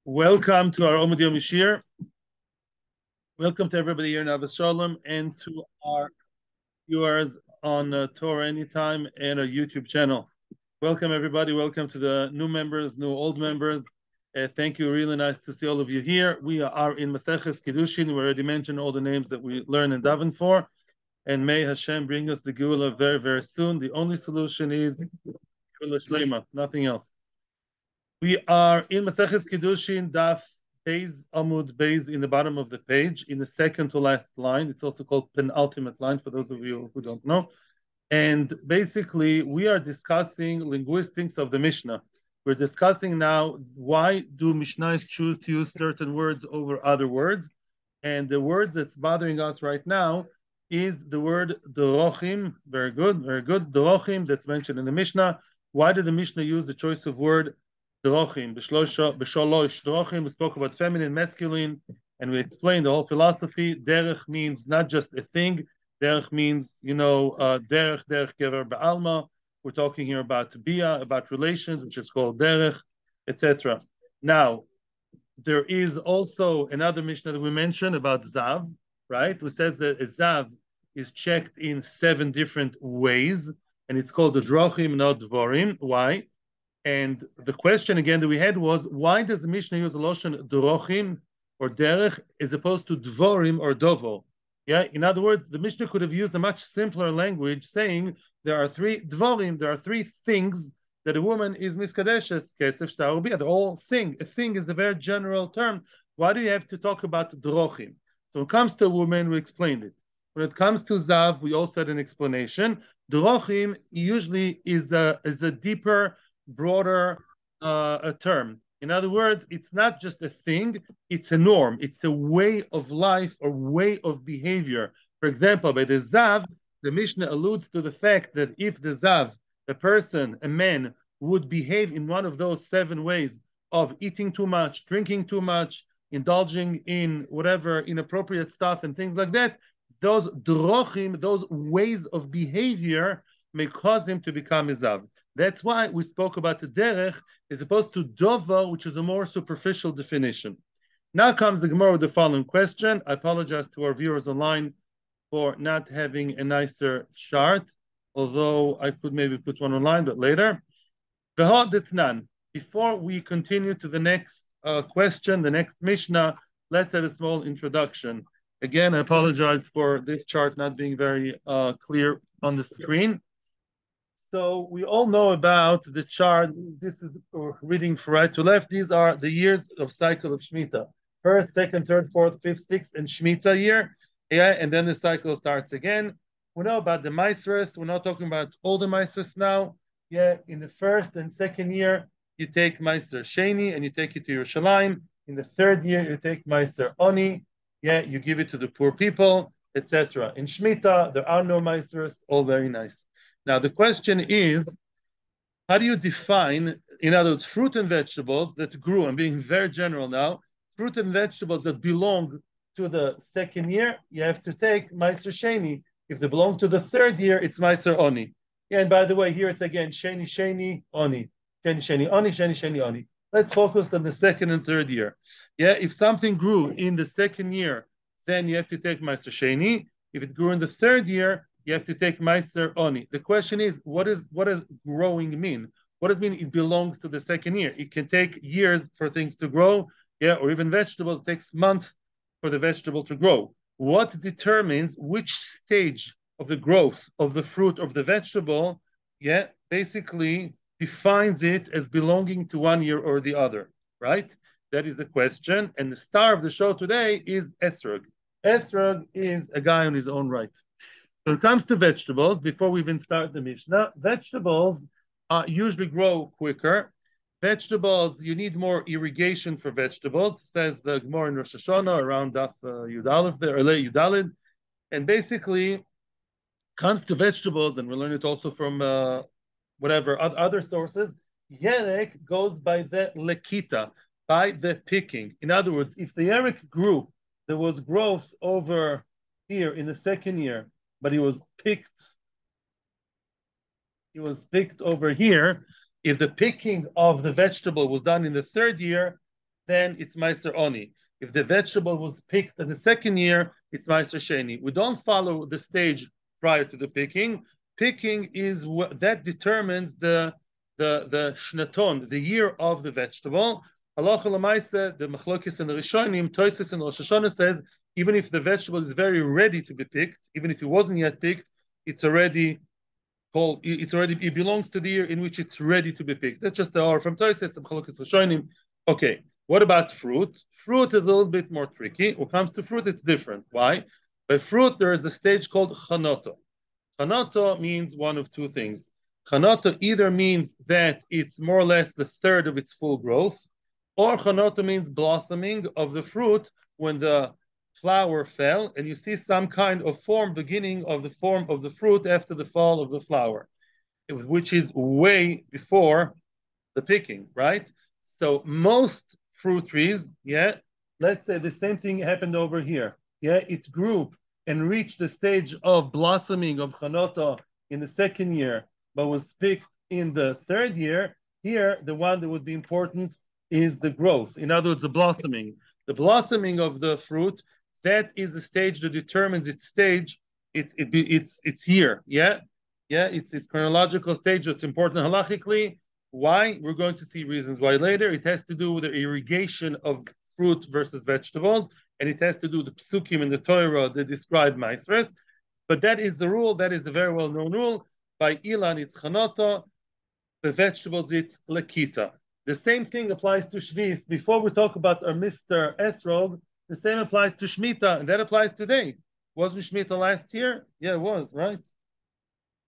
Welcome to our Amud Yomi Shiur. Welcome to everybody here in Avos Shalom and to our viewers on Torah Anytime and our YouTube channel. Welcome everybody. Welcome to the new members, new old members. Thank you. Really nice to see all of you here. We are in Maseches Kiddushin. We already mentioned all the names that we learn and daven for. And may Hashem bring us the Geula very, very soon. The only solution is Geula Shlema, nothing else. We are in Maseches Kiddushin, Daf Beis Amud Beis in the bottom of the page, in the second to last line. It's also called penultimate line for those of you who don't know. And basically, we are discussing linguistics of the Mishnah. We're discussing now why do Mishnahs choose to use certain words over other words. And the word that's bothering us right now is the word dorochim. Very good, very good. Dorochim that's mentioned in the Mishnah. Why did the Mishnah use the choice of word Dorochim, b'sholosh Dorochim? We spoke about feminine, masculine, and we explained the whole philosophy. Derech means not just a thing. Derech means, derech gever ba'alma. We're talking here about bia, about relations, which is called derech, etc. Now, there is also another Mishnah that we mentioned about zav, right? Who says that a zav is checked in 7 different ways, and it's called the drochim, not dvorim. Why? And the question again that we had was, why does the Mishnah use the loshon drochim or derech as opposed to dvorim or dovo? Yeah, in other words, the Mishnah could have used a much simpler language, saying there are 3 dvorim, there are 3 things that a woman is miskadeshes, kesef shtar ubiyah. The whole thing. A thing is a very general term. Why do you have to talk about drochim? So when it comes to a woman, we explained it. When it comes to zav, we also had an explanation. Drochim usually is a deeper, broader a term. In other words, it's not just a thing, it's a norm, it's a way of life or way of behavior. For example, by the zav, the Mishnah alludes to the fact that if the zav, a person, a man, would behave in one of those 7 ways of eating too much, drinking too much, indulging in whatever inappropriate stuff and things like that, those drochim, those ways of behavior may cause him to become a zav. That's why we spoke about the derech as opposed to dova, which is a more superficial definition. Now comes the Gemara with the following question. I apologize to our viewers online for not having a nicer chart, although I could maybe put one online, but later. Before we continue to the next question, the next Mishnah, let's have a small introduction. Again, I apologize for this chart not being very clear on the screen. So we all know about the chart. This is reading from right to left. These are the years of cycle of Shemitah. First, second, third, fourth, fifth, sixth, and Shemitah year. Yeah, and then the cycle starts again. We know about the Maasros. We're not talking about all the Maasros now. Yeah, in the first and second year, you take Maaser Sheni and you take it to Yerushalayim. In the third year, you take Maaser Oni. Yeah, you give it to the poor people, etc. In Shemitah, there are no Maasros. All very nice. Now, the question is, how do you define, in other words, fruit and vegetables that grew, I'm being very general now, fruit and vegetables that belong to the second year, you have to take Maaser Sheni. If they belong to the third year, it's Maaser Oni. Yeah, and by the way, here it's again, Sheni, Sheni, Oni. Sheni, Sheni, Oni, Sheni, Sheni, Oni. Let's focus on the second and third year. Yeah, if something grew in the second year, then you have to take Maaser Sheni. If it grew in the third year, you have to take Maaser Oni. The question is, what does growing mean? What does it mean it belongs to the second year? It can take years for things to grow, yeah, or even vegetables, it takes months for the vegetable to grow. What determines which stage of the growth of the fruit of the vegetable, yeah, basically defines it as belonging to one year or the other, right? That is the question. And the star of the show today is Etrog. Etrog is a guy on his own right. When it comes to vegetables, before we even start the Mishnah, vegetables usually grow quicker. Vegetables, you need more irrigation for vegetables, says the Gemara in Rosh Hashanah around Daf Yud Aleph there, or Yud Daled. And basically, comes to vegetables, and we learn it also from whatever other sources, Yerek goes by the lekita, by the picking. In other words, if the Yerek grew, there was growth over here in the second year, but he was picked over here. If the picking of the vegetable was done in the third year, then it's Meiser Oni. If the vegetable was picked in the second year, it's Meiser Sheni. We don't follow the stage prior to the picking. Picking is what that determines the shnaton, the year of the vegetable. Halacha l'maisa, the machlokes and the Rishonim, Tosis and Rosh Hashanah says, even if the vegetable is very ready to be picked, even if it wasn't yet picked, it's already called. It belongs to the year in which it's ready to be picked. That's just the or from Tosis and machlokes Rishonim. Okay, what about fruit? Fruit is a little bit more tricky. When it comes to fruit, it's different. Why? By fruit, there is a stage called chanoto. Chanoto means one of two things. Chanoto either means that it's more or less the third of its full growth, or chanoto means blossoming of the fruit when the flower fell, and you see some kind of form, beginning of the form of the fruit after the fall of the flower, which is way before the picking, right? So most fruit trees, yeah, let's say the same thing happened over here. Yeah, it grew and reached the stage of blossoming of chanoto in the second year, but was picked in the third year. Here, the one that would be important is the growth. In other words, the blossoming. The blossoming of the fruit, that is the stage that determines its stage, its year. Yeah, yeah, it's chronological stage. It's important halachically. Why? We're going to see reasons why later. It has to do with the irrigation of fruit versus vegetables, and it has to do with the psukim in the Torah that describe maasros. But that is the rule. That is a very well-known rule. By Ilan, it's chanoto. The vegetables, it's lekita. The same thing applies to shvis. Before we talk about our Mr. Etrog, the same applies to Shemitah, and that applies today. Wasn't Shemitah last year? Yeah, it was, right?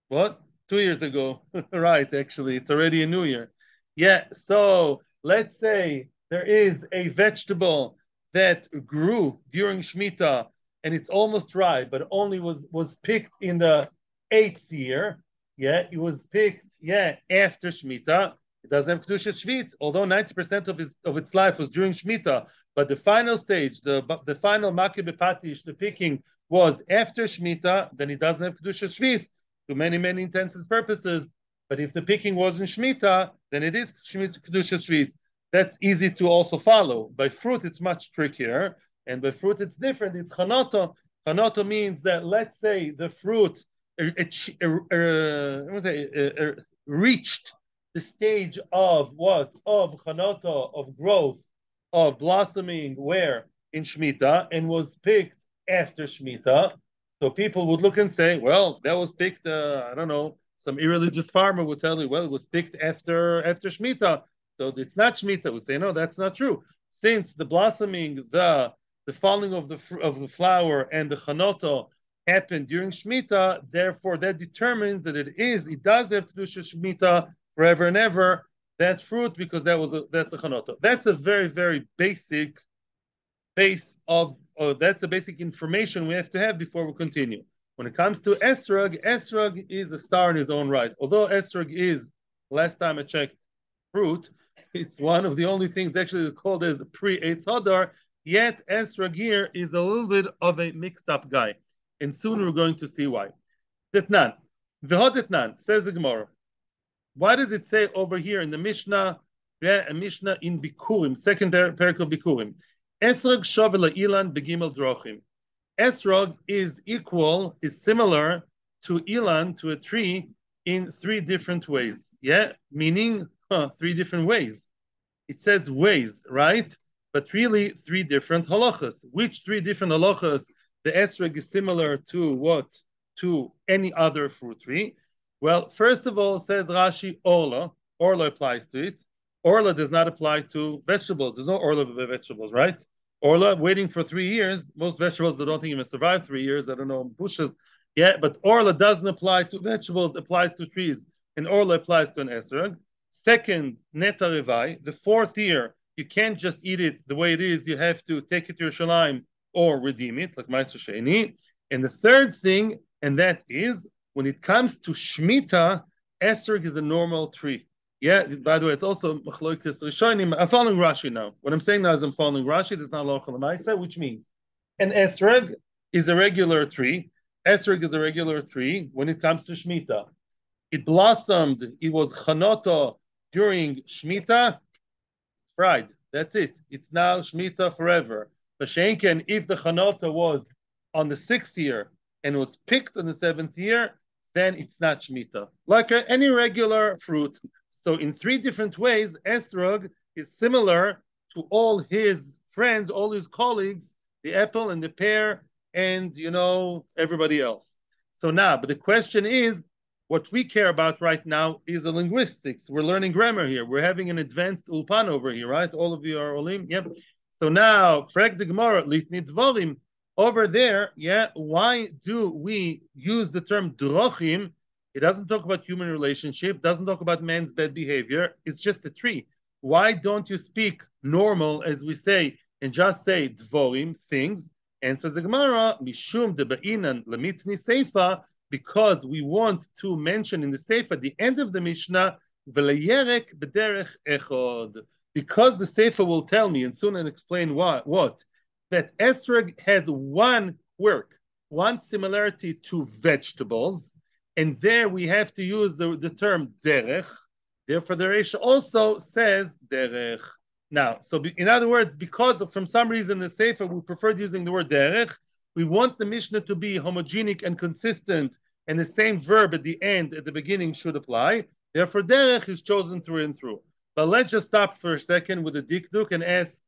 What? 2 years ago. Right, actually. It's already a new year. Yeah, so let's say there is a vegetable that grew during Shemitah and it's almost ripe, but only was picked in the 8th year. Yeah, it was picked, yeah, after Shemitah. It doesn't have Kedushas Shvit, although 90% of its life was during Shemitah. But the final stage, the final Makeh Bepatish, the picking, was after Shemitah, then it doesn't have Kedushas Shvit to many, many intents and purposes. But if the picking wasn't Shemitah, then it is Kedushas Shvit. That's easy to also follow. By fruit, it's much trickier. And by fruit, it's different. It's Chanoto. Chanoto means that, let's say, the fruit reached the stage of what? Of Chanoto, of growth, of blossoming, where? In Shemitah, and was picked after Shemitah. So people would look and say, well, that was picked, I don't know, some irreligious farmer would tell you, well, it was picked after Shemitah. So it's not Shemitah. We say, no, that's not true. Since the blossoming, the falling of the flower and the Chanoto happened during Shemitah, therefore that determines that it does have Kedusha Shemitah forever and ever, that fruit, because that's a Chanoto. That's a very, very basic base of, that's a basic information we have to have before we continue. When it comes to Etrog, Etrog is a star in his own right. Although Etrog is, last time I checked, fruit, it's one of the only things actually called as pre-Eitz Hadar, yet Etrog here is a little bit of a mixed up guy. And soon we're going to see why. Tetnan. V'hodetnan, says the Gemara. Why does it say over here in the Mishnah, a Mishnah in Bikurim, second parak of Bikurim, Esrog shavela ilan begimel drochim. Esrog is similar to ilan, to a tree, in 3 different ways. Yeah, meaning 3 different ways. It says ways, right? But really 3 different halachas. Which 3 different halachas the esrog is similar to what? To any other fruit tree? Well, first of all, says Rashi, orla. Orla applies to it. Orla does not apply to vegetables. There's no orla of vegetables, right? Orla, waiting for 3 years. Most vegetables that don't even survive 3 years. I don't know, bushes. Yeah, but orla doesn't apply to vegetables, applies to trees. And orla applies to an esrog. Second, neta revai. The 4th year, you can't just eat it the way it is. You have to take it to Yerushalayim or redeem it, like Ma'aser Sheni. And the third thing, and that is, when it comes to Shemitah, esrog is a normal tree. Yeah, by the way, it's also Machloikis Rishonim. I'm following Rashi now. What I'm saying now is I'm following Rashi. There's not Halacha L'Maisa, which means an esrog is a regular tree. Esrog is a regular tree when it comes to Shemitah. It blossomed, it was Chanoto during Shemitah, fried. That's it. It's now Shemitah forever. B'shenken, if the Chanota was on the 6th year and was picked on the 7th year, then it's not Shemitah. Like any regular fruit. So in 3 different ways, Etrog is similar to all his friends, all his colleagues, the apple and the pear, and everybody else. So now, but the question is, what we care about right now is the linguistics. We're learning grammar here. We're having an advanced ulpan over here, right? All of you are olim. Yep. So now, frag the Gemara, litni dvorim. Over there, yeah, why do we use the term drochim? It doesn't talk about human relationship, doesn't talk about man's bad behavior. It's just a tree. Why don't you speak normal, as we say, and just say dvorim, things? Answers the Gemara, mishum de ba'inan lemitni seifa, because we want to mention in the Seifa at the end of the Mishnah, v'leyerek b'derech echod, because the Seifa will tell me, and soon I'll explain what, that Etrog has one quirk, one similarity to vegetables, and there we have to use the term derech. Therefore, the Reish also says derech. Now, so in other words, because from some reason the Seifa we preferred using the word derech, we want the Mishnah to be homogenic and consistent, and the same verb at the end, at the beginning, should apply. Therefore, derech is chosen through and through. But let's just stop for a second with the dikduk and ask,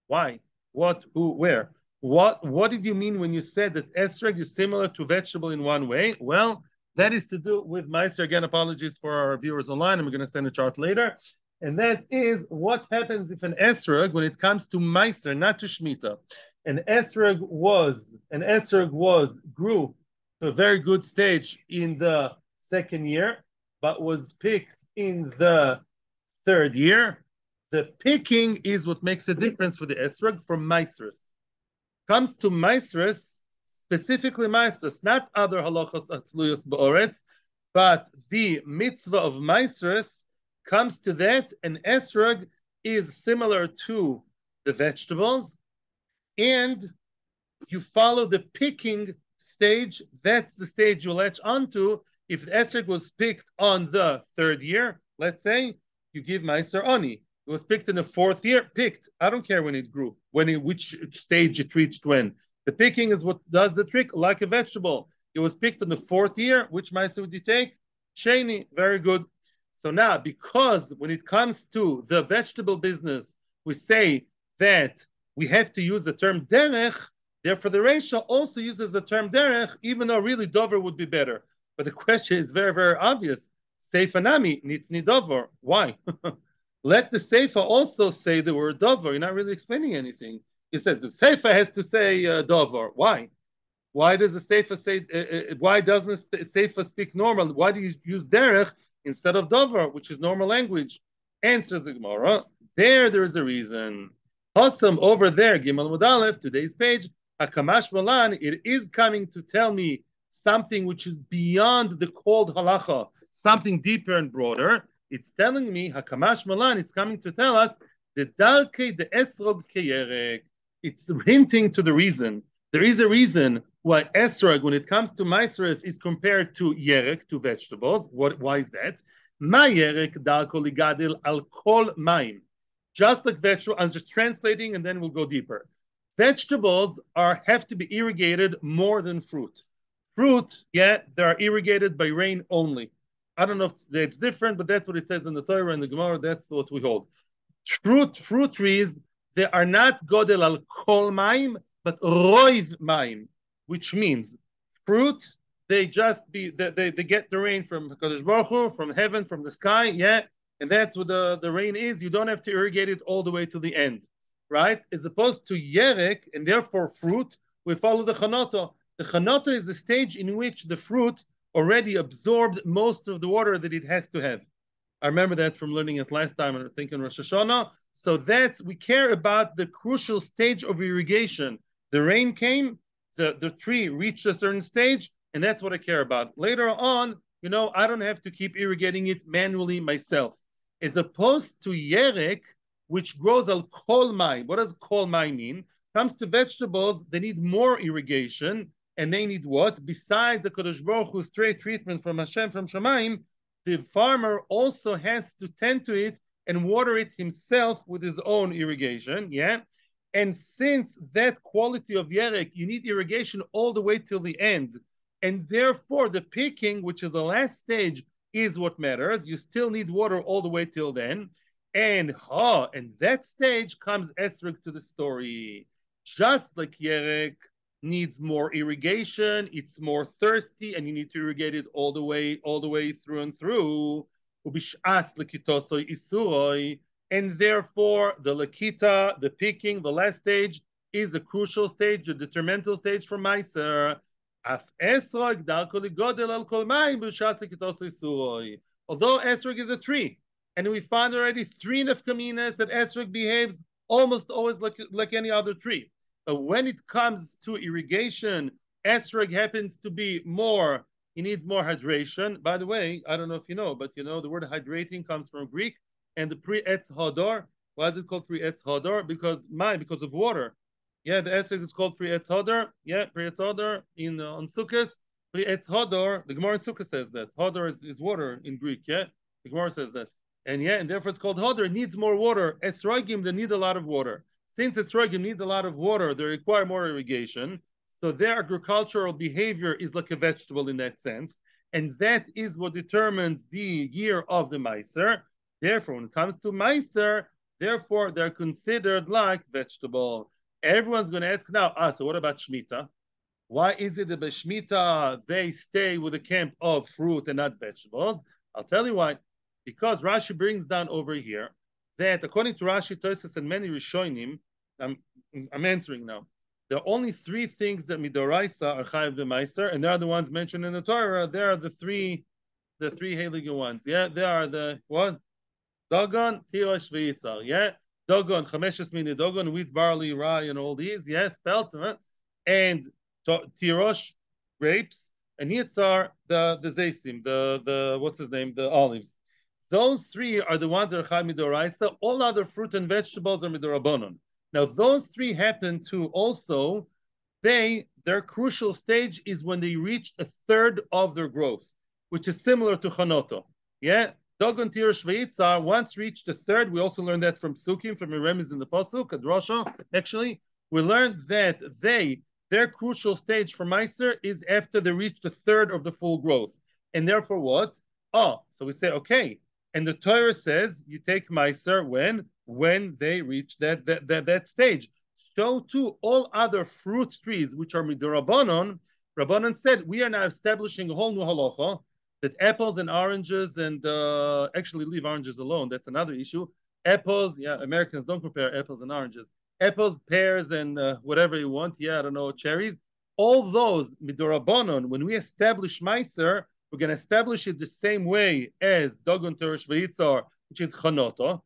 why? What, who, where? What did you mean when you said that esrog is similar to vegetable in one way? Well, that is to do with meiser. Again, apologies for our viewers online. I'm going to send a chart later. And that is what happens if an esrog, when it comes to meiser, not to shmita, an esrog grew to a very good stage in the 2nd year, but was picked in the 3rd year. The picking is what makes a difference for the esrog from meisrus. Comes to meisrus, specifically meisrus, not other halachos atzluyos ba'oretz, but the mitzvah of meisrus comes to that, and esrog is similar to the vegetables, and you follow the picking stage. That's the stage you latch onto. If the esrog was picked on the 3rd year, let's say, you give meiser oni. It was picked in the 4th year, picked. I don't care when it grew, which stage it reached when. The picking is what does the trick, like a vegetable. It was picked in the 4th year. Which meiser would you take? Sheni, very good. So now, because when it comes to the vegetable business, we say that we have to use the term derech, therefore the Reisha also uses the term derech, even though really dover would be better. But the question is very, very obvious. Seifa nami, nitni dover. Why? Let the Seifa also say the word dover. You're not really explaining anything. It says the Seifa has to say dover. Why? Why does the Seifa say? Why doesn't the Seifa speak normal? Why do you use derech instead of dover, which is normal language? Answers the Gemara. There is a reason. Awesome, over there, Gimel Amud Aleph, today's page, Hakamash Malan, it is coming to tell me something which is beyond the cold halacha, something deeper and broader. It's telling me, Hakamash Malan, it's coming to tell us, the Dalke de Esrog Keyerek. It's hinting to the reason. There is a reason why Esrog, when it comes to Maisres, is compared to Yerek, to vegetables. Why is that? Ma Yerek Dalko Ligadil Al Kol Maim. Just like vegetable, I'm just translating and then we'll go deeper. Vegetables have to be irrigated more than fruit. Fruit, yeah, they are irrigated by rain only. I don't know if it's different, but that's what it says in the Torah and the Gemara. That's what we hold. Fruit trees, they are not godel al kol maim, but roiv maim, which means fruit, they just they get the rain from Kadosh Baruch Hu, from heaven, from the sky, yeah, and that's what the rain is. You don't have to irrigate it all the way to the end, right? As opposed to yerek, and therefore fruit, we follow the chanoto. The chanoto is the stage in which the fruit already absorbed most of the water that it has to have. I remember that from learning it last time, and I think in Rosh Hashanah. So we care about the crucial stage of irrigation. The rain came, the tree reached a certain stage, and that's what I care about. Later on, I don't have to keep irrigating it manually myself. As opposed to yerek, which grows al kol mai. What does kol mai mean? Comes to vegetables, they need more irrigation, and they need what? Besides the Kadosh Baruch Hu straight treatment from Hashem, from Shemaim, the farmer also has to tend to it and water it himself with his own irrigation. Yeah. And since that quality of yerek, you need irrigation all the way till the end. And therefore, the picking, which is the last stage, is what matters. You still need water all the way till then. And that stage comes Esrog to the story. Just like yerek needs more irrigation, it's more thirsty, and you need to irrigate it all the way through and through. And therefore, the lakita, the picking, the last stage, is the crucial stage, the detrimental stage for Meiser. Although Esrog is a tree, and we find already three nefkaminas that Esrog behaves almost always like any other tree. But when it comes to irrigation, Esrog happens to be more, he needs more hydration. By the way, I don't know if you know, but you know the word hydrating comes from Greek, and the pre-etz hodor. Why is it called pre-etz hodor? Because of water. Yeah, the Esrog is called pre-etz hodor. Yeah, pre-etz hodor in on Sukkot. Pre-etz hodor. The Gemara in Sukkot says that hodor is water in Greek. Yeah, the Gemara says that, and therefore it's called hodor. It needs more water. Esrogim, they need a lot of water. Since Etrog need a lot of water, they require more irrigation. So their agricultural behavior is like a vegetable in that sense. And that is what determines the year of the Meiser. Therefore, when it comes to Meiser, therefore they're considered like vegetable. Everyone's going to ask now, so what about Shemitah? Why is it that by Shemitah they stay with a camp of fruit and not vegetables? I'll tell you why. Because Rashi brings down over here that according to Rashi, Tosfos, and many Rishonim, I'm answering now. There are only three things that midoraisa are chayav b'meiser, and they are the ones mentioned in the Torah. They are the three heilige ones. Yeah, they are the what? Dagon, tirosh, v'yitzar. Yeah, Dagon, chameshes mini Dagon, wheat, barley, rye, and all these. Yes, spelt, and tirosh, grapes, and yitzar, the zaysim, the what's his name, the olives. Those three are the ones that are chai midoraisa. All other fruit and vegetables are midorabonon. Now, those three happen to also, their crucial stage is when they reach a third of their growth, which is similar to chanoto. Yeah, Dogon, Tirosh, Veitzar, once reached a third, we also learned that from Psukim, from Yeremis in the Pasuk, Drosha, actually, we learned that their crucial stage for Meiser is after they reach the third of the full growth. And therefore what? So we say, okay, and the Torah says you take Meiser when they reach that stage. So too, all other fruit trees which are midorabanon, Rabbanon said we are now establishing a whole new halacha that apples and oranges and actually leave oranges alone. That's another issue. Apples, Americans don't compare apples and oranges. Apples, pears, and whatever you want. I don't know, cherries. All those midorabanon. When we establish Meiser, we're going to establish it the same way as Dogon, Teresh, Veitzar, which is Chanoto.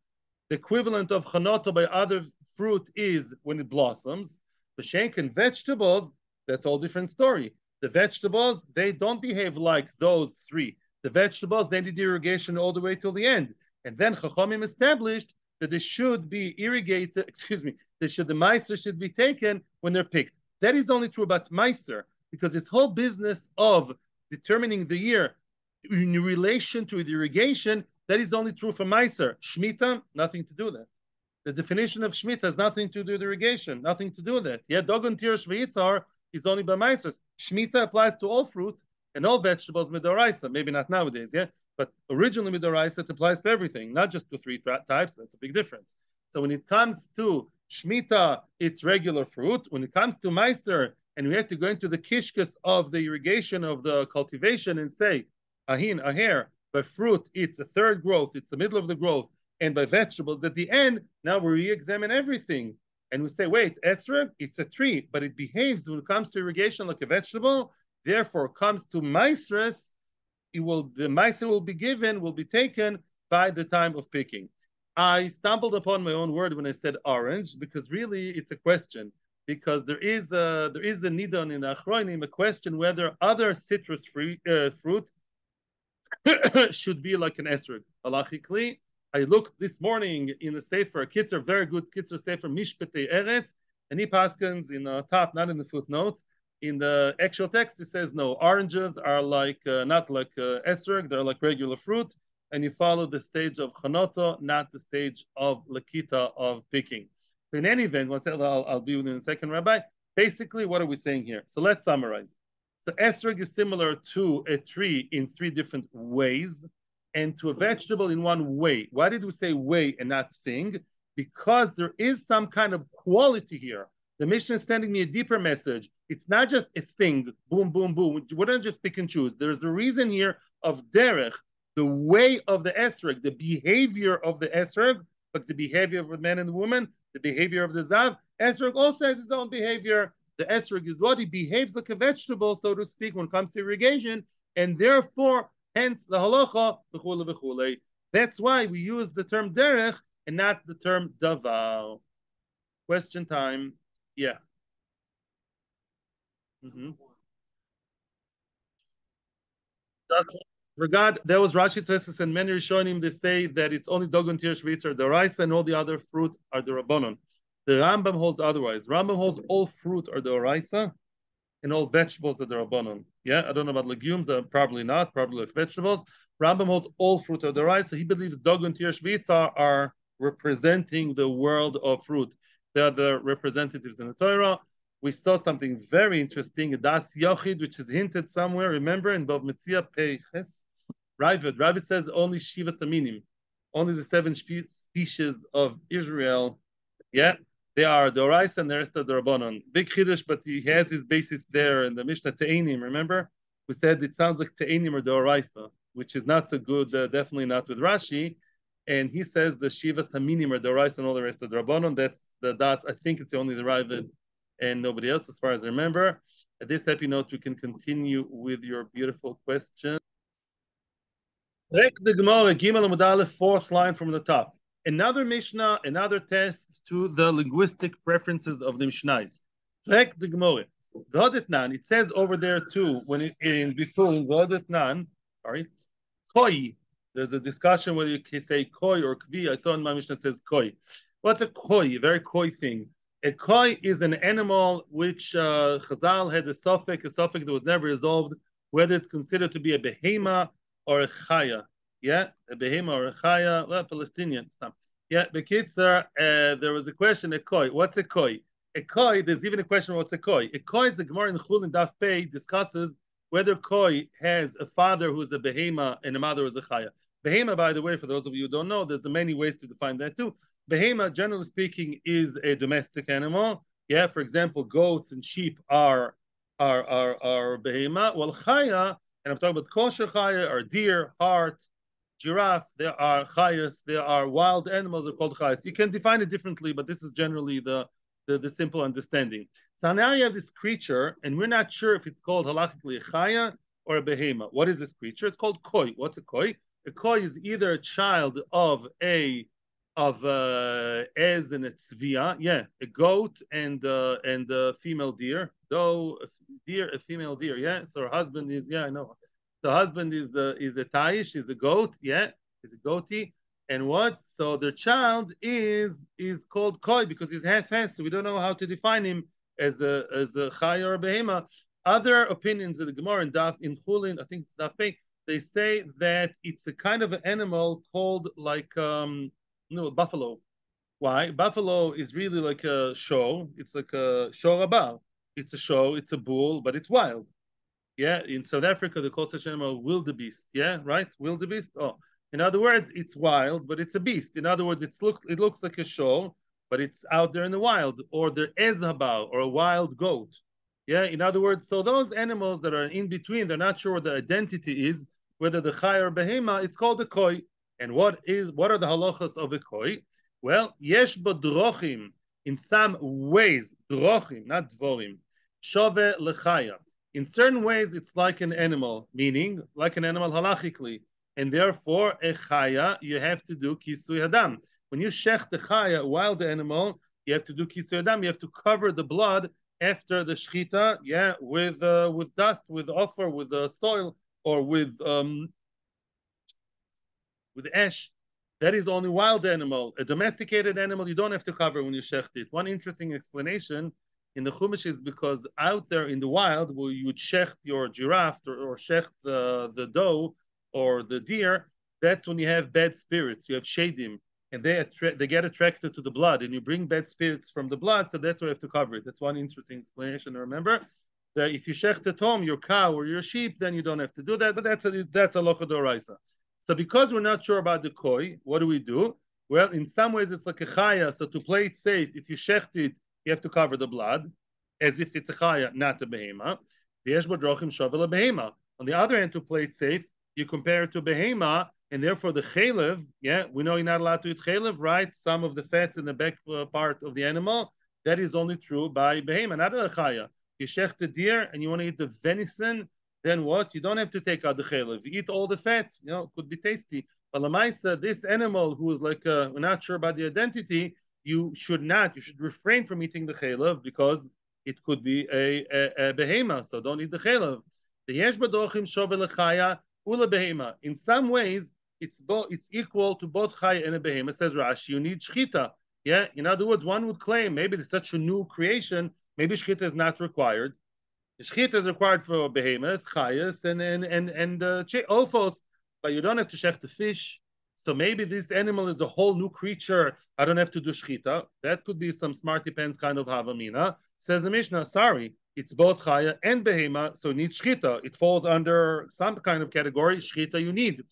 The equivalent of Chanoto by other fruit is when it blossoms. The shank and vegetables, that's all different story. The vegetables, they don't behave like those three. The vegetables, they need irrigation all the way till the end. And then Chachamim established that they should be irrigated, the Meiser should be taken when they're picked. That is only true about Meiser, because this whole business of determining the year in relation to the irrigation, that is only true for Meiser. Shemitah, nothing to do with that. The definition of Shemitah has nothing to do with irrigation, nothing to do with that. Dogon, Tirosh, Veitzar is only by Meiser. Shemitah applies to all fruit and all vegetables, midoraisa. Maybe not nowadays, but originally midoraisa, it applies to everything, not just to three types. That's a big difference. So when it comes to Shemitah, it's regular fruit. When it comes to Meiser, and we have to go into the kishkas of the irrigation of the cultivation and say, aher, by fruit, it's a third growth, it's the middle of the growth, and by vegetables, at the end, now we re-examine everything. And we say, wait, Etrog, it's a tree, but it behaves when it comes to irrigation like a vegetable, therefore comes to Meisres, the Meiser will be taken by the time of picking. I stumbled upon my own word when I said orange, because really it's a question. Because there is the nidon in the Achronim, a question whether other citrus fruit should be like an esrog. Halachically, I looked this morning in the Sefer, Kitzer, very good Kitzer Sefer, Mishpetei Eretz, and he paskins in the top, not in the footnotes. In the actual text, it says no, oranges are like not like esrog, they're like regular fruit. and you follow the stage of chanoto, not the stage of lakita, of picking. So in any event, I'll be in a second, Rabbi. Basically, what are we saying here? So let's summarize. So esrog is similar to a tree in three different ways, and to a vegetable in one way. Why did we say way and not thing? Because there is some kind of quality here. The Mishnah is sending me a deeper message. It's not just a thing, boom, boom, boom. We don't just pick and choose. There's a reason here of derech, the way of the esrog, the behavior of the esrog, but the behavior of the man and the woman, the behavior of the zav. Esrog also has his own behavior. The esrog is what he behaves like a vegetable, so to speak, when it comes to irrigation, and therefore, hence the halacha, v'chule v'chule. That's why we use the term derech and not the term davar. Question time. Yeah. Mm-hmm. Regard, there was Rashi Tesis and many Rishonim, they say that it's only Dogon Tir Shvitz or the rice and all the other fruit are the Rabbanon. The Rambam holds otherwise. Rambam holds all fruit are the Oraisa and all vegetables are the Rabbanon. Yeah, I don't know about legumes, probably not, probably like vegetables. Rambam holds all fruit are the Oraisa. He believes Dogon Tir Shvitz are representing the world of fruit. They are the representatives in the Torah. We saw something very interesting, Das Yochid, which is hinted somewhere, remember, in Bava Metzia Peiches. Rabbi says only Shiva Saminim, only the seven species of Israel, yeah, they are the Orais and the rest of the Rabbanon. Big Kiddush, but he has his basis there in the Mishnah Te'enim, remember? We said it sounds like Te'enim or the Oraisa, which is not so good, definitely not with Rashi. And he says the Shiva Saminim or the Oraisa and all the rest of the Rabbanon. That's the Das. I think it's only the Ravid and nobody else, as far as I remember. At this happy note, we can continue with your beautiful question. The Gemara, Gimel Amud Aleph, fourth line from the top. Another Mishnah, another test to the linguistic preferences of the Mishnahs. The Gemara. It says over there too, when in between V'odetnan, sorry, Koi. There's a discussion whether you can say Koi or Kvi. I saw in my Mishnah it says Koi. What's a Koi? A very Koi thing. A Koi is an animal which Chazal had a suffix that was never resolved, whether it's considered to be a behema or a chaya. Yeah, a behema or a chaya, well, Palestinian stuff. Yeah, the kids are, there was a question, a koi. What's a koi? A koi, there's even a question, what's a koi? A koi is a Gemara in Chul and Daf Pei discusses whether koi has a father who's a behema and a mother who's a chaya. Behema, by the way, for those of you who don't know, there's many ways to define that too. Behema, generally speaking, is a domestic animal. Yeah, for example, goats and sheep are behema. Well, chaya, and I'm talking about kosher chaya, or deer, hart, giraffe, there are chayas, there are wild animals that are called chayas. You can define it differently, but this is generally the simple understanding. So now you have this creature, and we're not sure if it's called halachically a chaya or a behema. What is this creature? It's called koi. What's a koi? A koi is either a child of ez and a tzvia, yeah, a goat and a female deer, though a female deer, yeah. So her husband is, yeah, I know. The husband is the taish, is the goat, yeah, is a goatee, and what? So their child is called koi because he's half. So we don't know how to define him as a chay or a behema. Other opinions of the Gemara in Chulin, I think it's Daf Pei, they say that it's a kind of an animal called like buffalo. Why? Buffalo is really like a show. It's like a show rabah. It's a show. It's a bull, but it's wild. Yeah, in South Africa, they call such animal wildebeest. Yeah, right? Wildebeest. Oh, in other words, it's wild, but it's a beast. In other words, it looks like a show, but it's out there in the wild. Or the ezhaba, or a wild goat. Yeah, in other words, so those animals that are in between, they're not sure what the identity is, whether the chay or behema, it's called a koi. And what are the halachas of a koi? Well, yesh drochim, in some ways, drochim, not dvorim, shove lechaya. In certain ways, it's like an animal, meaning like an animal halachically. And therefore, a chaya, you have to do kisui hadam. When you shech the chaya, a wild animal, you have to do kisui hadam. You have to cover the blood after the shchita, yeah, with dust, with offer, with soil, or with ash. That is only wild animal. A domesticated animal, you don't have to cover when you shecht it. One interesting explanation in the Chumash is because out there in the wild, where you would shecht your giraffe or shecht the doe or the deer, that's when you have bad spirits. You have shadim, and they get attracted to the blood, and you bring bad spirits from the blood. So that's why you have to cover it. That's one interesting explanation to remember. That if you shecht at home your cow or your sheep, then you don't have to do that. But that's a locha d'oraisa. So because we're not sure about the koi, what do we do? Well, in some ways it's like a chaya. So to play it safe, if you shecht it, you have to cover the blood, as if it's a chaya, not a behema. On the other hand, to play it safe, you compare it to behema, and therefore the chalev, yeah, we know you're not allowed to eat chalev, right? Some of the fats in the back part of the animal, that is only true by behema, not a chaya. You shecht the deer and you want to eat the venison, then what? You don't have to take out the chalev. You eat all the fat, you know, it could be tasty. But lamaisa, this animal who is like, we're not sure about the identity, you should refrain from eating the chalev because it could be a behema, so don't eat the chalev. The yesh badochim shovel chaya ula behema. In some ways, it's equal to both chaya and a behema. Says Rashi, you need shchita. Yeah, in other words, one would claim maybe it's such a new creation, maybe shchita is not required. The shchita is required for behemoths, chayas, and ophos, but you don't have to shech the fish. So maybe this animal is a whole new creature. I don't have to do shchita. That could be some smarty pants kind of havamina. Says the Mishnah, sorry, it's both chaya and behema, so it needs shchita. It falls under some kind of category. Shchita you need.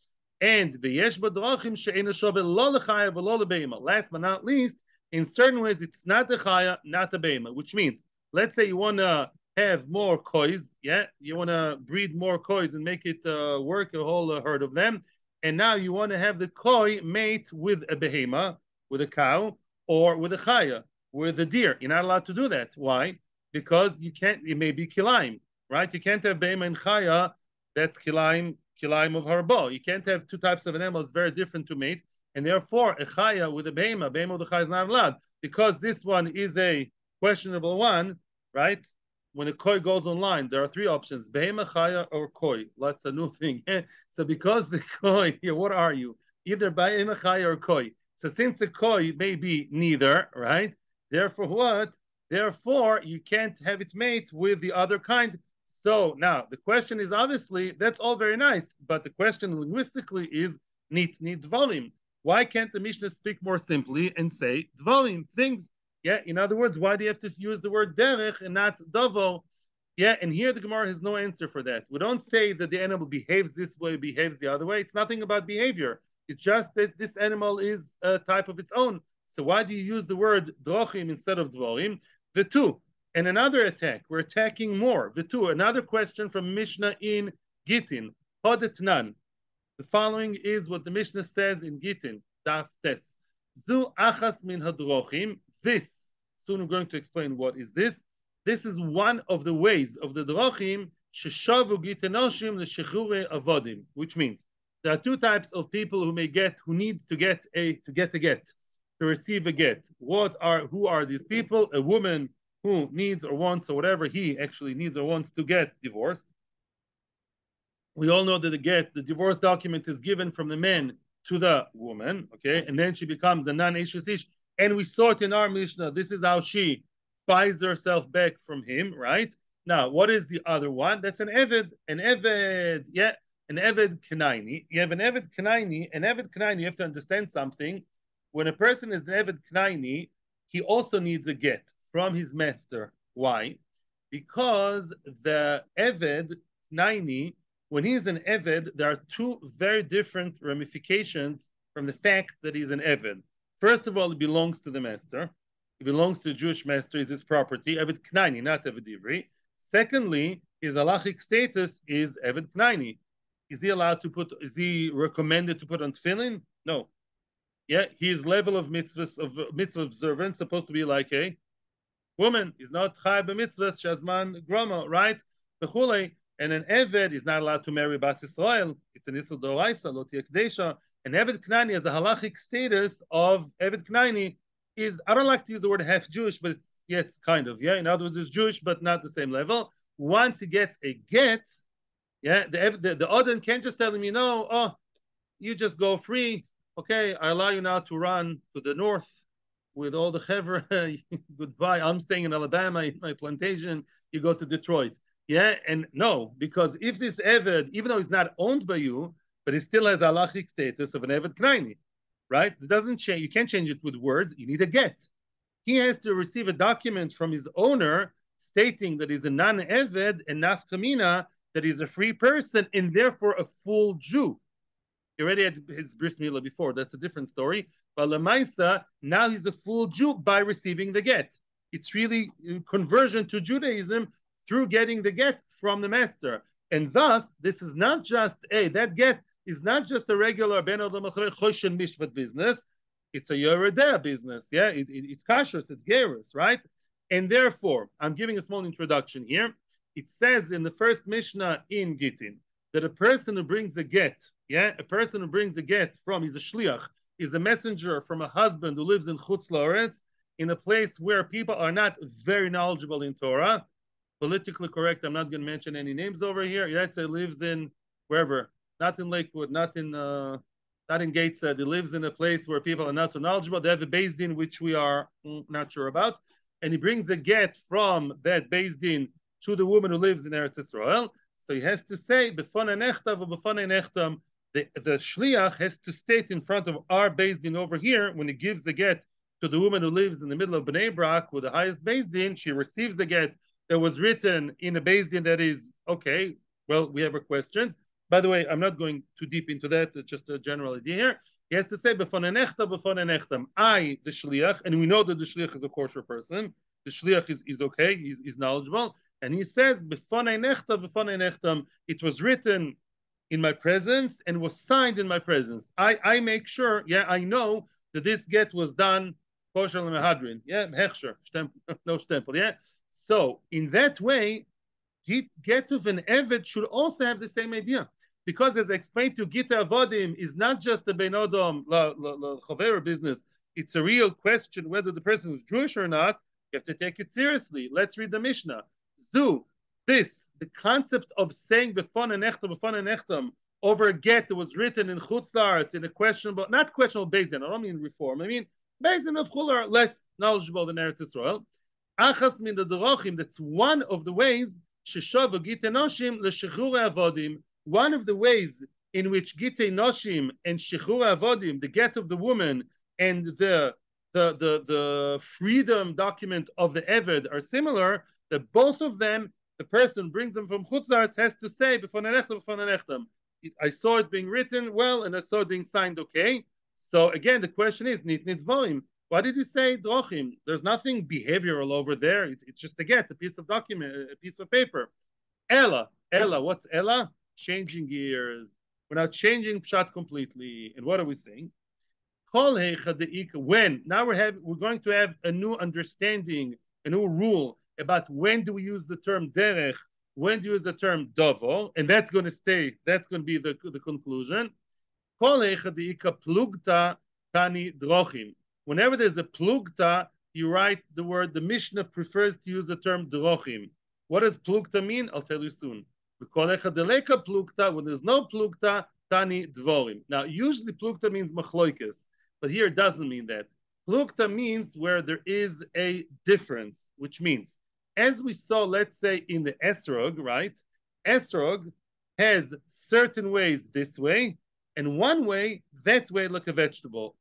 And the yesh badrachim she'ena shovel lo lechaya v'lo lebehema. Last but not least, in certain ways, it's not a chaya, not a behema, which means, let's say you want to have more kois, yeah, you want to breed more kois and make it work, a whole herd of them, and now you want to have the koi mate with a behema, with a cow, or with a chaya, with a deer. You're not allowed to do that. Why? Because you can't, it may be kilaim, right? You can't have behema and chaya, that's kilaim of harbo. You can't have two types of animals very different to mate, and therefore a chaya with a behema with the chaya is not allowed, because this one is a questionable one, right? When the koi goes online, there are three options: behema, chaya, or koi. That's a new thing. So because the koi, what are you? Either behema, chaya, or koi. So since the koi may be neither, right? Therefore, what? Therefore, you can't have it mate with the other kind. So now the question is, obviously that's all very nice, but the question linguistically is need dvalim. Why can't the Mishnah speak more simply and say dvalim, things? Yeah, in other words, why do you have to use the word derech and not davo? Yeah, and here the Gemara has no answer for that. We don't say that the animal behaves this way, behaves the other way. It's nothing about behavior. It's just that this animal is a type of its own. So why do you use the word drochim instead of dvorim? The two. And another attack. We're attacking more. The two. Another question from Mishnah in Gittin. Hodetnan. The following is what the Mishnah says in Gittin. Daf Tes. Zu achas min hadrochim. This, soon I'm going to explain what is this. This is one of the ways of the drochim sheshavu gitenoshim l'shechure avodim, which means there are two types of people who need to get a get, to receive a get. Who are these people? A woman who needs or wants, or whatever he actually needs or wants to get divorced. We all know that the divorce document is given from the man to the woman, okay, and then she becomes a non-Eshes ish. And we saw it in our Mishnah. This is how she buys herself back from him, right? Now, what is the other one? That's an Eved. An Eved Kanaini. You have an Eved Kanaini, you have to understand something. When a person is an Eved Kanaini, he also needs a get from his master. Why? Because the Eved Kanaini, when he's an Eved, there are two very different ramifications from the fact that he's an Eved. First of all, it belongs to the master. It belongs to the Jewish master. It's his property. Eved Knaini, not Eved Ivri. Secondly, his halachic status is Eved Knaini. Is he recommended to put on tefillin? No. Yeah, his level of mitzvah observance supposed to be like a woman. He's not chai b'mitzvah shazman grama, right? And an Eved is not allowed to marry Bas Yisrael. It's an Issa Doraisa, Lo Tiyakdesha. And Eved Knani has the halachic status of Eved Knani is, I don't like to use the word half Jewish, but it's kind of, yeah. In other words, it's Jewish, but not the same level. Once he gets a get, yeah, the Odin can't just tell him, you just go free. Okay, I allow you now to run to the north with all the chevra. Goodbye. I'm staying in Alabama, in my plantation. You go to Detroit. Yeah, and no, because if this Eved, even though it's not owned by you, but it still has halachic status of an Eved Knaini, right? It doesn't change. You can't change it with words. You need a get. He has to receive a document from his owner stating that he's a non-Eved and nafkamina, that he's a free person and therefore a full Jew. He already had his bris milah before. That's a different story. But Lamaisa, now he's a full Jew by receiving the get. It's really conversion to Judaism through getting the get from the master. And thus, this is not just that get is not just a regular ben odom choshen mishvat business. It's a Yeredeh business. Yeah, it's kashrus, it's gerus, right? And therefore, I'm giving a small introduction here. It says in the first Mishnah in Gittin that a person who brings a get, a person who brings a get from, he's a shliach, is a messenger from a husband who lives in Chutz La'aretz, in a place where people are not very knowledgeable in Torah. Politically correct, I'm not going to mention any names over here. Let's say lives in wherever, not in Lakewood, not in Gateshead. He lives in a place where people are not so knowledgeable. They have a Beis Din, which we are not sure about. And he brings a get from that Beis Din to the woman who lives in Eretz Israel. So he has to say, the shliach has to state in front of our Beis Din over here, when he gives the get to the woman who lives in the middle of Bnei Brak with the highest Beis Din, she receives the get that was written in a Beis Din that is, okay, well, we have our questions. By the way, I'm not going too deep into that, it's just a general idea here. He has to say, I, the shliach, and we know that the shliach is a kosher person. The shliach is okay, he's knowledgeable. And he says, it was written in my presence and was signed in my presence. I make sure, I know that this get was done kosher lemehadrin, hechsher, no stempel, So in that way, get of an Eved should also have the same idea. Because as I explained to Gita Avodim is not just a Ben Odom Chaver business, it's a real question whether the person is Jewish or not. You have to take it seriously. Let's read the Mishnah. The concept of saying b'fon enechtam over a get that was written in Chutz La'aretz in a questionable, not questionable Beis Din, I don't mean reform, I mean Beis Din of Chul are less knowledgeable than Eretz Israel. Achas min the Dorachim, that's one of the ways, Sheshav Gite Noshim l'Shechur Avodim, one of the ways in which Gite Noshim and Shechur Avodim, the get of the woman and the freedom document of the Eved are similar, that both of them, the person brings them from Chutz La'aretz has to say, I saw it being written well, and I saw it being signed okay. So again, the question is, Nit Nitzvoim, why did you say Drochim? There's nothing behavioral over there. It's just a get, a piece of document, a piece of paper. Ella, what's Ella? Changing gears. We're now changing Pshat completely. And what are we saying? When now we're going to have a new understanding, a new rule about when do we use the term derech, when do you use the term dovo, and that's going to stay. That's going to be the conclusion. Plugta tani drochim. Whenever there's a plugta, you write the word. The Mishnah prefers to use the term drochim. What does plugta mean? I'll tell you soon. Plugta, when there's no plugta, tani dvorim. Now, usually plugta means machloikes, but here it doesn't mean that. Plugta means where there is a difference, which means, as we saw, let's say in the Etrog, right? Etrog has certain ways this way, and one way that way like a vegetable.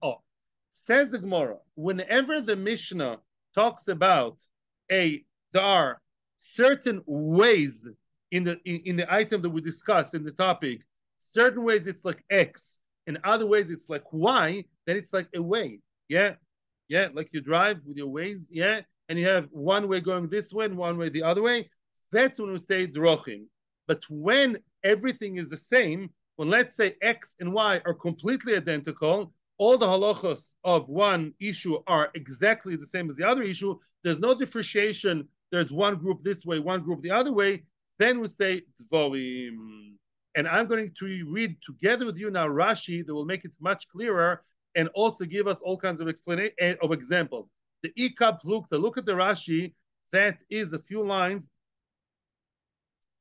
Says the Gemara, whenever the Mishnah talks about there are certain ways in the item that we discussed in the topic, certain ways it's like X, and other ways it's like Y, then it's like a way. Like you drive with your ways, and you have one way going this way and one way the other way. That's when we say drochim. But when everything is the same, when let's say X and Y are completely identical, all the halachos of one issue are exactly the same as the other issue, there's no differentiation, there's one group this way, one group the other way, then we say dvorim. And I'm going to read together with you now Rashi that will make it much clearer and also give us all kinds of explanation of examples. The Ikab Plukta, look at the Rashi, that is a few lines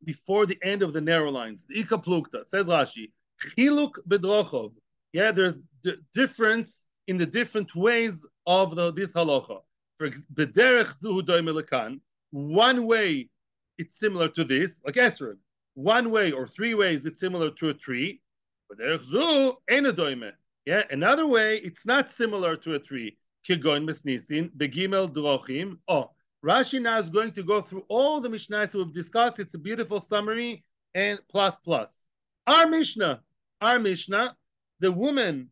before the end of the narrow lines. The Ikab Plukta, says Rashi, Chiluk bedrochov. There's the difference in the different ways of this halacha. For bederech zuhu doime lekan, one way it's similar to this, like Esrog. One way or three ways it's similar to a tree. Yeah, another way, it's not similar to a tree. Kigon mesnisin, begimel drochim. Oh, Rashi now is going to go through all the Mishnahs we've discussed. It's a beautiful summary and plus plus. Our Mishnah, the woman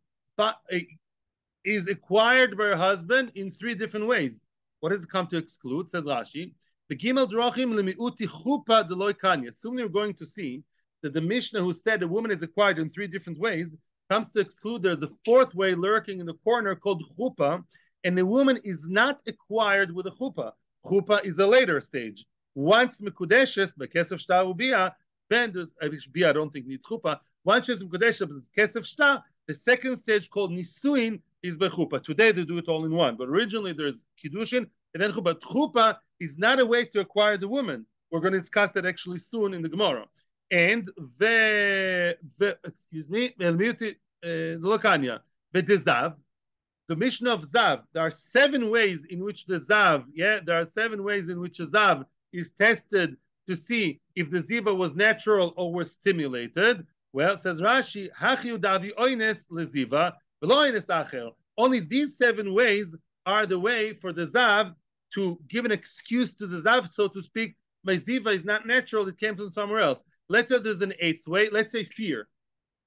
is acquired by her husband in three different ways. What does it come to exclude? Says Rashi. Begimel drochim lemiuti chupa deloy kanya. Soon you're going to see that the Mishnah who said a woman is acquired in three different ways comes to exclude there's the fourth way lurking in the corner called chupa, and the woman is not acquired with a chupa. Chupa is a later stage. Once mekudeshes, bekesef shtar ubia, then there's bia I don't think needs chupa. Once she's mekudeshes, kesef shtar, the second stage called nisuin is bechupa. Today they do it all in one, but originally there's kiddushin and then chupa. Chupa is not a way to acquire the woman. We're going to discuss that actually soon in the Gemara. And excuse me, Lokanya, the Mishnah of Zav, there are 7 ways in which the Zav, there are 7 ways in which a Zav is tested to see if the Ziva was natural or was stimulated. Well, says Rashi, Hachi udavi oines leziva, v'lo oines acher. Only these 7 ways are the way for the Zav to give an excuse to the Zav, so to speak. My Ziva is not natural, it came from somewhere else. Let's say there's an 8th way. Let's say fear.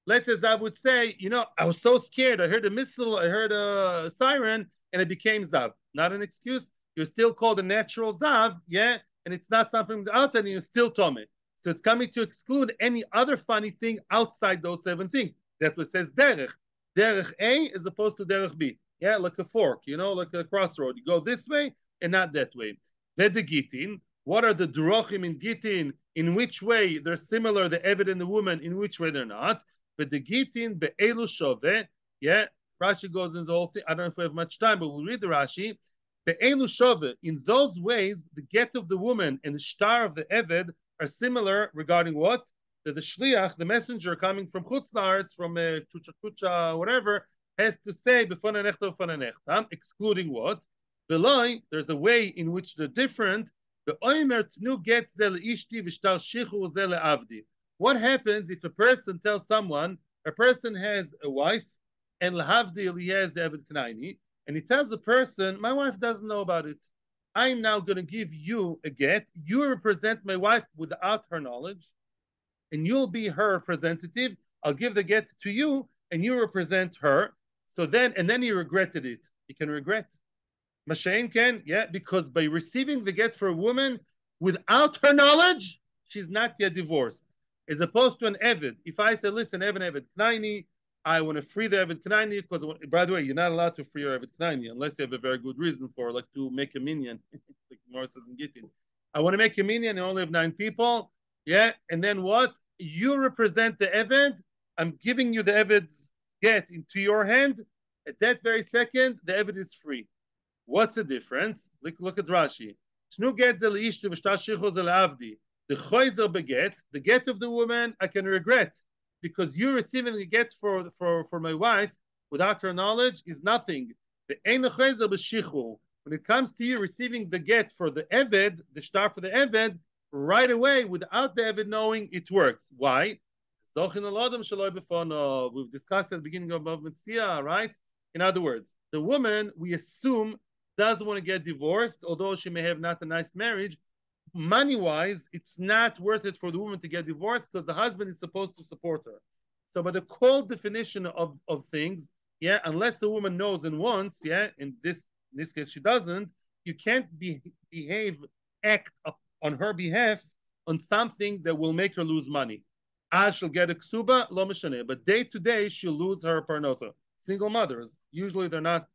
Let's say Zav would say, I was so scared. I heard a missile, I heard a siren, and it became Zav. Not an excuse. You're still called a natural Zav, and it's not something from the outside, and you're still Tomei. So it's coming to exclude any other funny thing outside those 7 things. That's what says Derech. Derech A as opposed to Derech B. Yeah, like a fork, like a crossroad. You go this way and not that way. They're the Gitin. What are the drochim in Gitin? In which way they're similar, the Eved and the woman, in which way they're not. But the Gitin, be'elu shove, Rashi goes into the whole thing. I don't know if we have much time, but we'll read the Rashi. Be'elu shove, in those ways, the get of the woman and the shtar of the Eved are similar regarding what? That the shliach, the messenger coming from Chutz La'aretz, from Kucha, whatever, has to say, excluding what? Beloy, there's a way in which they're different. What happens if a person tells someone, a person has a wife, and lahavdil he has the Eved Knaini, and he tells the person, my wife doesn't know about it. I'm now going to give you a get. You represent my wife without her knowledge, and you'll be her representative. I'll give the get to you, and you represent her. So then, and then he regretted it. He can regret. Mashain can, because by receiving the get for a woman without her knowledge, she's not yet divorced. As opposed to an Eved. If I say, listen, Eved Knaini, I want to free the Eved Knaini, because, by the way, you're not allowed to free your Eved Knaini unless you have a very good reason for, like to make a minyan, like Morris says in Gittin. I want to make a minyan, you only have 9 people, and then what? You represent the Eved, I'm giving you the Eved's get into your hand, at that very second, the Eved is free. What's the difference? Look at Rashi. The choizer beget, the get of the woman, I can regret, because you receiving the get for my wife without her knowledge is nothing. When it comes to you receiving the get for the Eved, the shtar for the Eved, right away, without the Eved knowing, it works. Why? We've discussed at the beginning of Mitzvah, right? In other words, the woman, we assume, doesn't want to get divorced, although she may have not a nice marriage. Money-wise, it's not worth it for the woman to get divorced because the husband is supposed to support her. So by the cold definition of things, unless the woman knows and wants, in this case she doesn't, you can't act on her behalf on something that will make her lose money. She'll get a ksuba, lo meshane, but day to day she'll lose her parnasa. Single mothers, usually they're not,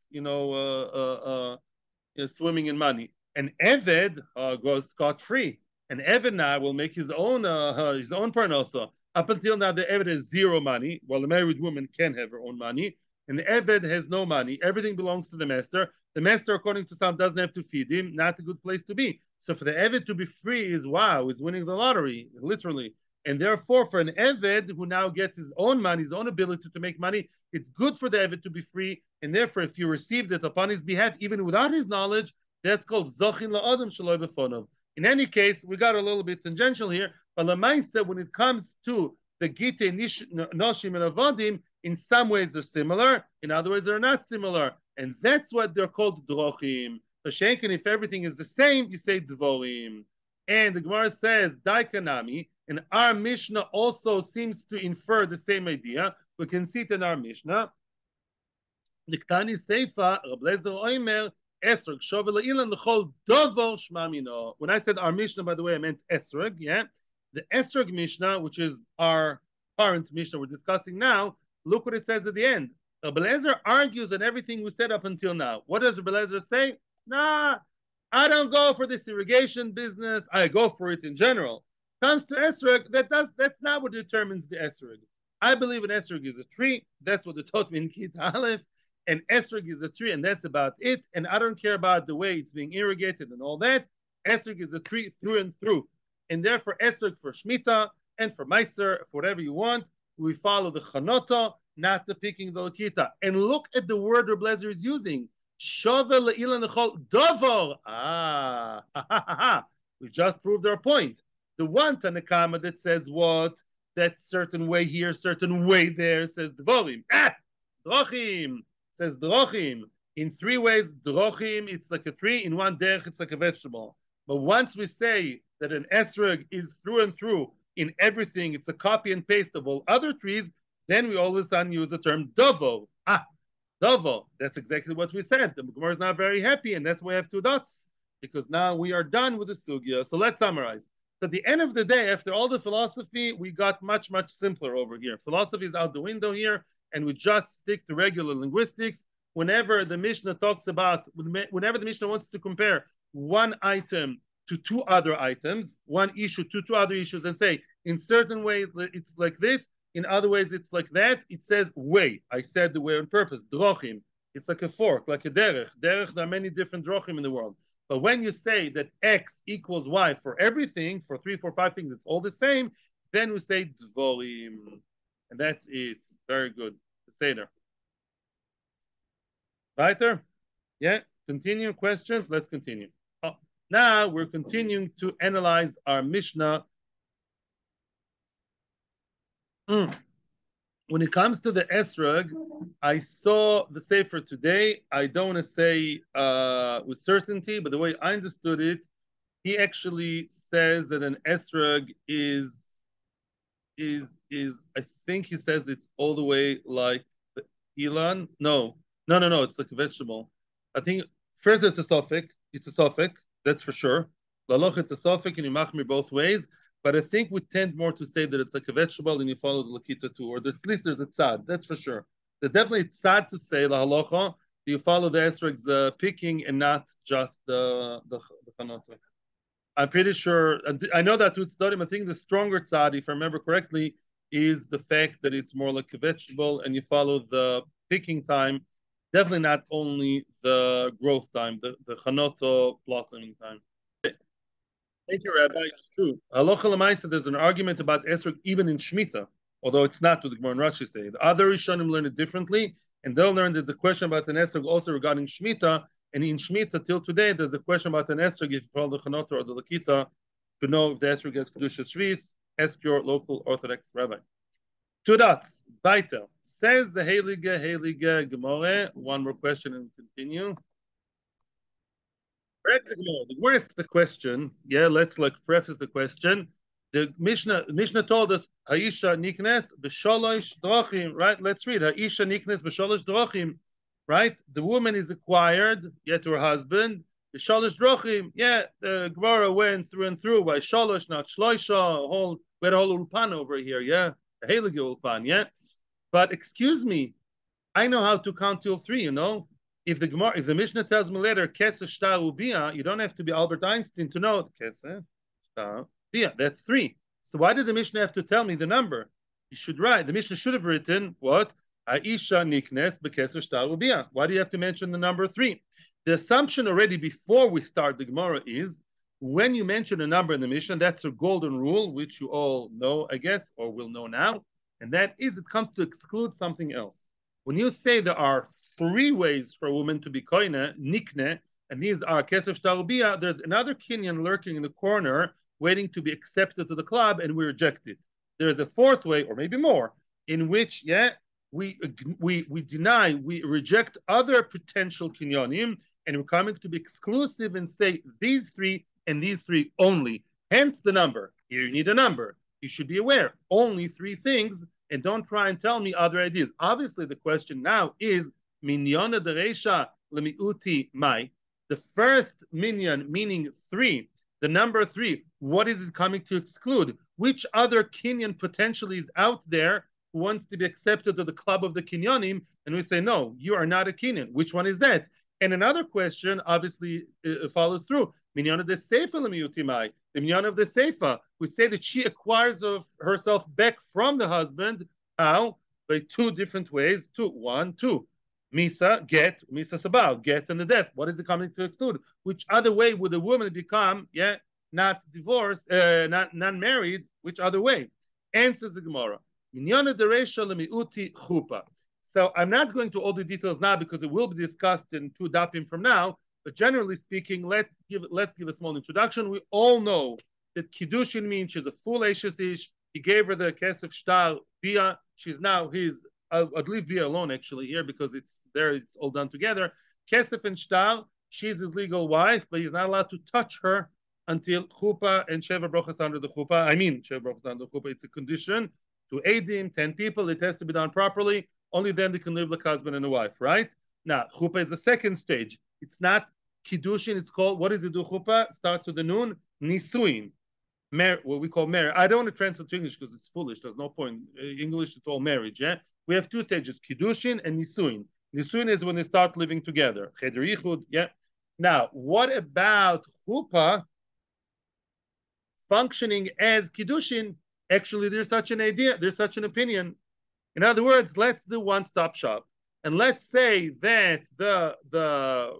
swimming in money. An Eved goes scot-free. An Eved now will make his own parnasa. Up until now, the Eved has 0 money, while a married woman can have her own money. And the Eved has no money. Everything belongs to the master. The master, according to some, doesn't have to feed him. Not a good place to be. So for the Eved to be free is winning the lottery, literally. And therefore, for an Eved who now gets his own money, his own ability to make money, it's good for the Eved to be free. And therefore, if you received it upon his behalf, even without his knowledge, that's called Zochin La'adam Shaloi B'fonov. In any case, we got a little bit tangential here, but Lamaisa, when it comes to the Gite Noshim and Avodim, in some ways they're similar, in other ways they're not similar. And that's what they're called drochim. Shenken, if everything is the same, you say dvorim. And the Gemara says, Daikanami, and our Mishnah also seems to infer the same idea. We can see it in our Mishnah. Niktani Seifa, Reb Lezer Oimer, Etrog, Shovel Ilan, L'chol Dovo Shmamino. When I said our Mishnah, by the way, I meant Etrog, yeah? The Etrog Mishnah, which is our current Mishnah we're discussing now, look what it says at the end. Reb Lezer argues on everything we said up until now. What does Reb Lezer say? Nah, I don't go for this irrigation business. I go for it in general. Comes to Etrog, that's not what determines the Etrog. I believe an Etrog is a tree. That's what they taught me in Kita Aleph. And Etrog is a tree, and that's about it. And I don't care about the way it's being irrigated and all that. Etrog is a tree through and through. And therefore, Etrog for Shemitah and for Meiser, for whatever you want, we follow the Chanota, not the picking the Lakita. And look at the word Reb Lezer is using. Shovel le'ilan l'chol dovor. Ah, ha, ha, ha, ha. We just proved our point. The one Tanakama that says what? That certain way here, certain way there, says Dvorim. Drochim. Says drochim. In three ways, drochim, it's like a tree. In one derech, it's like a vegetable. But once we say that an esrog is through and through in everything, it's a copy and paste of all other trees, then we all of a sudden use the term dovo. Dovo. That's exactly what we said. The Gemara is not very happy, and that's why I have two dots, because now we are done with the sugya. So let's summarize. So at the end of the day, after all the philosophy, we got much, much simpler over here. Philosophy is out the window here, and we just stick to regular linguistics. Whenever the Mishnah talks about, whenever the Mishnah wants to compare one item to two other items, one issue to two other issues, and say, in certain ways it's like this, in other ways it's like that, it says way. I said the way on purpose, drochim. It's like a fork, like a derech. Derech, there are many different drochim in the world. But when you say that X equals Y for everything, for 3, 4, 5 things, it's all the same, then we say dvorim. And that's it. Very good. The Seder. Weiter? Yeah? Continue. Questions? Let's continue. Now we're continuing to analyze our Mishnah. When it comes to the Esrog, I saw the Sefer today. I don't want to say with certainty, but the way I understood it, he actually says that an Esrog is I think he says it's all the way like the Elan. No. It's like a vegetable. I think first it's a suffix. It's a suffix, that's for sure. Laloch, it's a suffix, and you machmir both ways. But I think we tend more to say that it's like a vegetable and you follow the Lakita too, or at least there's a tzad, that's for sure. There's definitely tzad to say, la halacha, you follow the esrogs, the picking, and not just the chanota. I'm pretty sure, I know that with Tzadim, I think the stronger tzad, if I remember correctly, is the fact that it's more like a vegetable and you follow the picking time, definitely not only the growth time, the chanoto blossoming time. Thank you, Rabbi. It's true. Halacha l'maisa, there's an argument about esrog even in Shemitah, although it's not what the Gemara and Rashi say. The other Rishonim learn it differently, and they'll learn there's a question about an esrog also regarding Shemitah, and in Shemitah till today, there's a question about an esrog if you follow the chanota or the lakita to know if the esrog has kedusha shvis. Ask your local Orthodox rabbi. Two dots. Weiter. Says the Heilige Gemara. One more question and continue. The Gemara asks the question. Yeah, let's preface the question. The Mishnah told us Haisha niknes b'sholosh drachim. Right? Let's read Haisha niknes b'sholosh drachim. Right? The woman is acquired yet to her husband. B'sholosh drachim. Yeah, the Gemara went through and through by sholosh, not shloisha. We had a whole ulpan over here. Yeah, a heilige ulpan. Yeah, but excuse me, I know how to count till 3. You know. If the Mishnah tells me later, Kesef Shtar Ubia, you don't have to be Albert Einstein to know Kesef Shtar Ubia. That's 3. So why did the Mishnah have to tell me the number? You should write. The Mishnah should have written what? Aisha Niknes Bekesef Shtar Ubia. Why do you have to mention the number 3? The assumption already before we start the Gemara is when you mention a number in the Mishnah, that's a golden rule, which you all know, I guess, or will know now, and that is it comes to exclude something else. When you say there are 3 ways for a woman to be koine, nikne, and these are kesef shtar ubia, there's another kinyan lurking in the corner, waiting to be accepted to the club, and we reject it. there's a fourth way, or maybe more, in which, we deny, we reject other potential kinyonim, and we're coming to be exclusive and say these three and these three only. Hence the number. Here you need a number. You should be aware. Only three things, and don't try and tell me other ideas. Obviously, the question now is minyona dereisha lemiuti mai. The first minyan, meaning three, the number three, what is it coming to exclude? Which other kinyan potentially is out there who wants to be accepted to the club of the kinyonim? And we say, no, you are not a kinyan. Which one is that? And another question obviously follows through. Minyan of the Seifa lemiyutimai. The minyan of the Seifa. We say that she acquires of herself back from the husband. How? By two different ways. Two. Misa, get, Misa Sabal, get and the death. What is it coming to exclude? Which other way would a woman become, not divorced, not married? Which other way? Answers the Gemara. Minyana dereisha lemiuti chupa. So I'm not going to all the details now because it will be discussed in 2 dapim from now. But generally speaking, let's give a small introduction. We all know that Kiddushin means she's a full Eishes Ish. He gave her the kesef shtar bia. She's now his. I'd leave bia alone actually here because it's all done together. Kesef and shtar. She's his legal wife, but he's not allowed to touch her until chuppah and sheva brachas under the chuppah. I mean, sheva brachas under the chuppah. It's a condition to aid him. 10 people. It has to be done properly. Only then they can live like husband and a wife, right? Now, chuppah is the second stage. It's not kiddushin. It's called, what is it do chuppah? Starts with the noon, nisuin. What we call marriage. I don't want to translate to English because it's foolish. There's no point. English, it's all marriage, We have 2 stages, kiddushin and nisuin. Nisuin is when they start living together. Cheder yichud, Now, what about chuppah functioning as kiddushin? Actually, there's such an idea. There's such an opinion. In other words, let's do one-stop shop, and let's say that the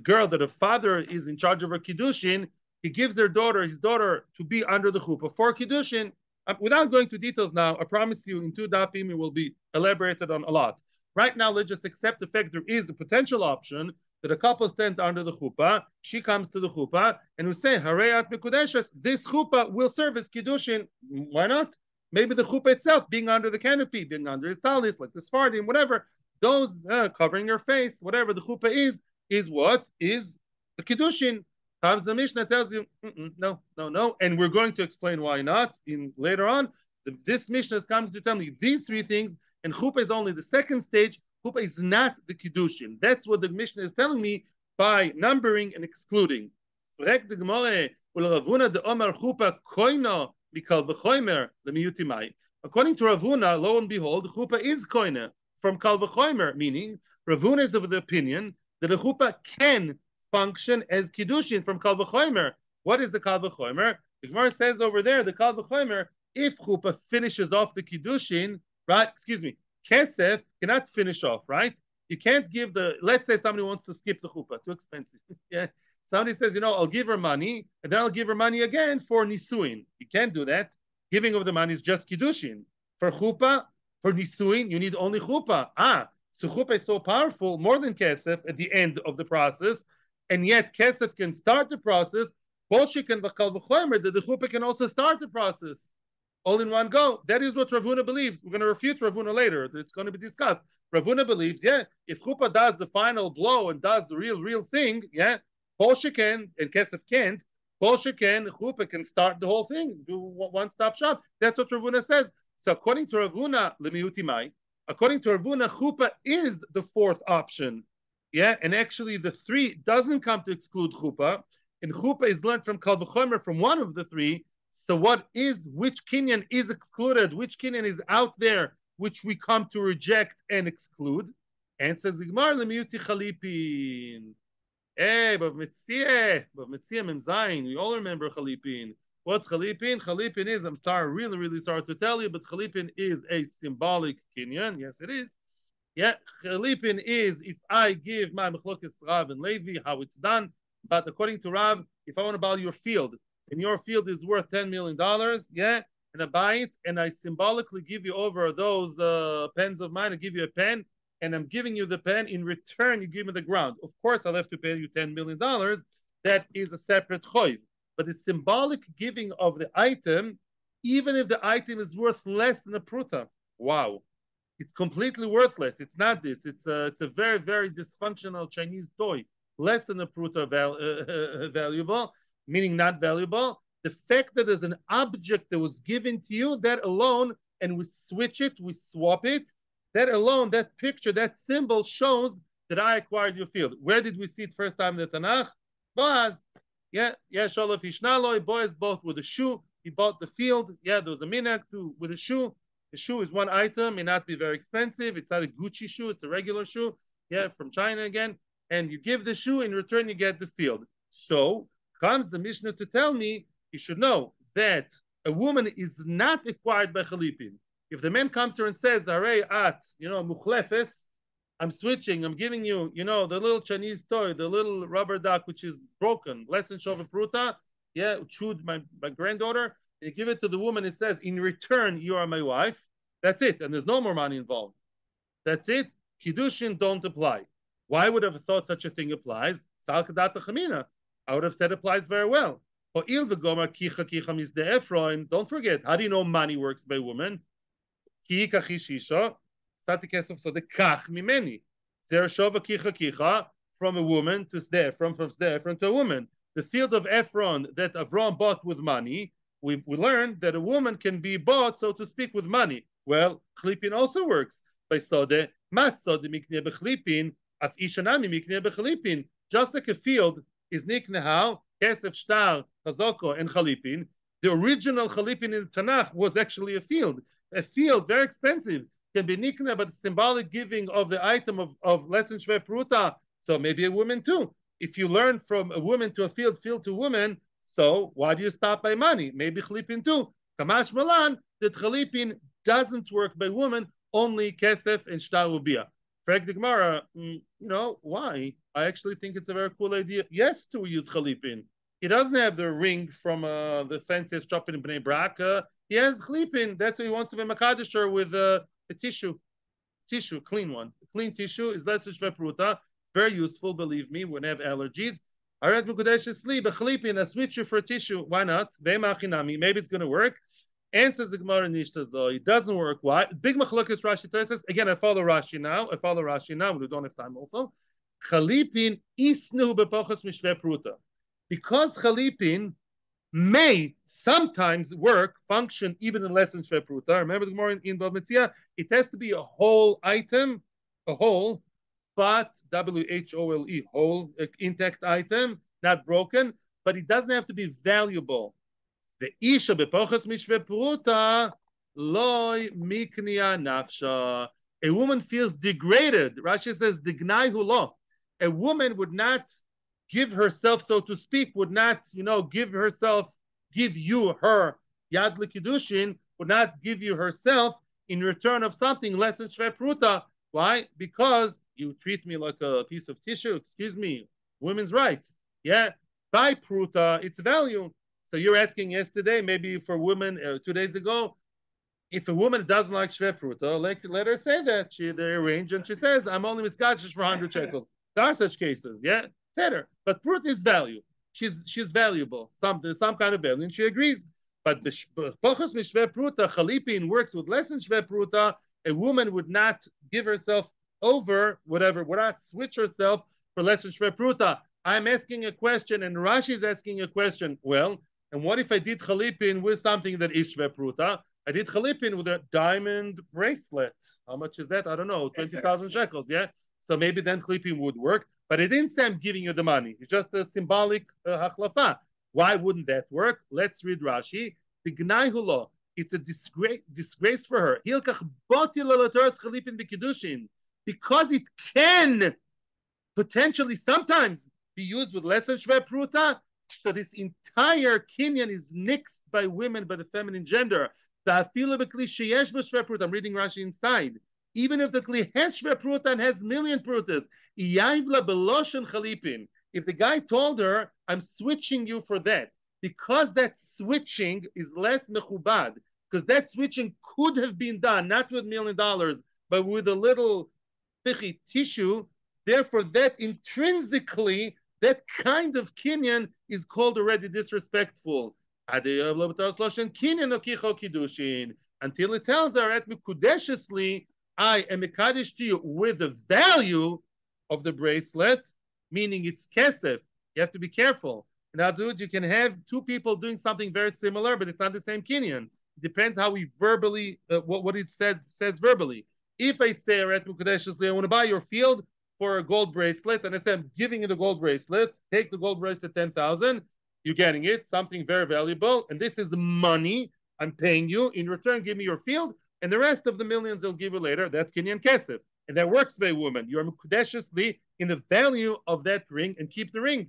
girl that her father is in charge of her kiddushin, he gives his daughter to be under the chuppah for kiddushin. Without going to details now, I promise you in 2 dapim it will be elaborated on a lot. Right now, let's just accept the fact there is a potential option that a couple stands under the chuppah, she comes to the chuppah, and we say, Hareyat Mekudeshes, this chuppah will serve as kiddushin. Why not? Maybe the chuppah itself, being under the canopy, being under his talis, like the Sfardim, whatever, those covering your face, whatever the chuppah is what? Is the kiddushin. Comes the Mishnah, tells you, no. And we're going to explain why not later on. This Mishnah is coming to tell me these 3 things, and chuppah is only the second stage. Chuppah is not the kiddushin. That's what the Mishnah is telling me by numbering and excluding. According to Ravuna, lo and behold, chuppah is koine from kal v'chomer, meaning Ravuna is of the opinion that a chuppah can function as kiddushin from kal v'chomer. What is the kal v'chomer? The Gemara says over there, the kal v'chomer, if chuppah finishes off the kiddushin, right? Kesef cannot finish off, right? You can't give let's say somebody wants to skip the chuppah, too expensive. Somebody says, I'll give her money, and then I'll give her money again for nisuin. You can't do that. Giving of the money is just kiddushin. For chuppah, for nisuin, you need only chuppah. So chuppah is so powerful, more than kesef at the end of the process, and yet kesef can start the process. Bolshik and v'kal v'chomer, that the chuppah can also start the process all in one go. That is what Ravuna believes. We're going to refute Ravuna later. It's going to be discussed. Ravuna believes, if chuppah does the final blow and does the real thing, Bolshik can and kesef can't. Bolshik can, chuppah can start the whole thing, do one-stop shop. That's what Ravuna says. So according to Ravuna, lemiutimai, according to Ravuna, chuppah is the 4th option. And actually the 3 doesn't come to exclude chuppah, and chuppah is learned from kal v'chomer, from one of the 3. So which kinyan is excluded, which kinyan is out there, which we come to reject and exclude? And says Zigmar lemiuti chalipin. Bav Metzia Mem Zayin. We all remember chalipin. What's chalipin? Chalipin is, I'm sorry, really, really sorry to tell you, but chalipin is a symbolic kinyan. Yes, it is. Chalipin is if I give my mechlokes Rav and Levi, how it's done. But according to Rav, if I want to buy your field, and your field is worth $10 million, and I buy it, and I symbolically give you over those pens of mine, I give you a pen, and I'm giving you the pen, in return, you give me the ground. Of course, I'll have to pay you $10 million. That is a separate choiv. But the symbolic giving of the item even if the item is worth less than a pruta. Wow. It's completely worthless. It's not this. It's a very, very dysfunctional Chinese toy. Less than a pruta valuable, meaning not valuable. The fact that there's an object that was given to you, that alone, and we switch it, we swap it, that alone, that picture, that symbol shows that I acquired your field. Where did we see it first time in the Tanakh? Boaz. Yeah, Sholof Ishnaloi. Boaz bought with a shoe. He bought the field. Yeah, there was a minhag to with a shoe. The shoe is one item, may not be very expensive. It's not a Gucci shoe, it's a regular shoe. Yeah, from China again. And you give the shoe, in return, you get the field. So comes the Mishnah to tell me, you should know that a woman is not acquired by Chalipin. If the man comes to her and says, Arei at, Mukhlefes, I'm switching, I'm giving you, the little Chinese toy, the little rubber duck, which is broken, less than Shova Pruta, yeah, chewed my granddaughter, and you give it to the woman, it says, in return, you are my wife. That's it. And there's no more money involved. That's it. Kiddushin don't apply. Why would I have thought such a thing applies? I would have said applies very well. Don't forget, how do you know money works by women? From a woman to Sdeh, from Sdeh to a woman. The field of Ephron that Avram bought with money, we learned that a woman can be bought, so to speak, with money. Well, Chlipin also works by Sode. Mas Sode mikne bechlipin, af ishanami mikne bechlipin. Just like a field is nikne how, Kesef, Shtar, Chazoko, and Chalipin. The original Chalipin in the Tanakh was actually a field. A field, very expensive, can be nikne, but the symbolic giving of the item of less than Shve Pruta. So maybe a woman too. If you learn from a woman to a field to woman, so why do you stop by money? Maybe Chalipin too. Kamash Malan, that Chalipin doesn't work by women, only Kesef and Shtar Ubia. Frag the Gemara, why? I actually think it's a very cool idea. Yes, to use Chalipin. He doesn't have the ring from the fanciest shop in Bnei Brak. He has Chalipin. That's why he wants to be Makadisher with a tissue, clean one. A clean tissue is less than Shve Pruta. Very useful, believe me, when I have allergies. I read Mukadesh sleep, a Chalipin, a switcher for a tissue. Why not? Maybe it's going to work. Answers the Gemara Nishtas though. It doesn't work. Why? Big Machlokes Rashi says again. I follow Rashi now. But we don't have time also. Chalipin isnu bepochas mishve pruta. Because Chalipin may sometimes function even in less than shve pruta. Remember the Gemara in Bava Metzia? It has to be a whole item, but WHOLE, whole, intact item, not broken. But it doesn't have to be valuable. The isha bepochas mishve pruta loy miknia nafsha. A woman feels degraded. Rashi says dignai hulo. A woman would not give herself, so to speak, would not, give you her yad l'kiddushin, would not give you herself in return of something less than shve pruta. Why? Because you treat me like a piece of tissue. Excuse me, women's rights. Yeah, by pruta, its value. So you're asking yesterday, maybe for women 2 days ago, if a woman doesn't like shve pruta, let her say that. They arrange and she says, I'm only miskaddish for 100 shekels. There are such cases, yeah? Etc. But pruta is value. She's valuable. There's some kind of value, and she agrees. But the pochas mishve pruta, Chalipin works with less than shve pruta. A woman would not give herself over, would not switch herself for less than shve pruta. I'm asking a question, and Rashi is asking a question. Well, and what if I did Chalipin with something that is shve pruta? I did Chalipin with a diamond bracelet. How much is that? I don't know, 20,000 shekels, yeah? So maybe then Chalipin would work. But I didn't say I'm giving you the money. It's just a symbolic hachlafa. Why wouldn't that work? Let's read Rashi. The Gnai Hulo. It's a disgrace for her. Because it can potentially sometimes be used with less than shve pruta. So this entire kinyan is nixed by women, by the feminine gender. I'm reading Rashi inside. Even if the kli has shve pruta and has million prutas, if the guy told her, I'm switching you for that, because that switching is less mechubad, because that switching could have been done, not with $1 million, but with a little tissue, therefore that intrinsically, that kind of kinyan is called already disrespectful. Until it tells her at Mikudeshesli, I am Mekadesh to you with the value of the bracelet, meaning it's kesef. You have to be careful. In other words, you can have two people doing something very similar, but it's not the same kinyan. It depends how we verbally, what it says verbally. If I say, I want to buy your field for a gold bracelet, and I say, I'm giving you the gold bracelet, take the gold bracelet 10,000, you're getting it, something very valuable, and this is money I'm paying you. In return, give me your field, and the rest of the millions I'll give you later. That's kinyan kesef. And that works by a woman. You're mukudeshesly in the value of that ring and keep the ring.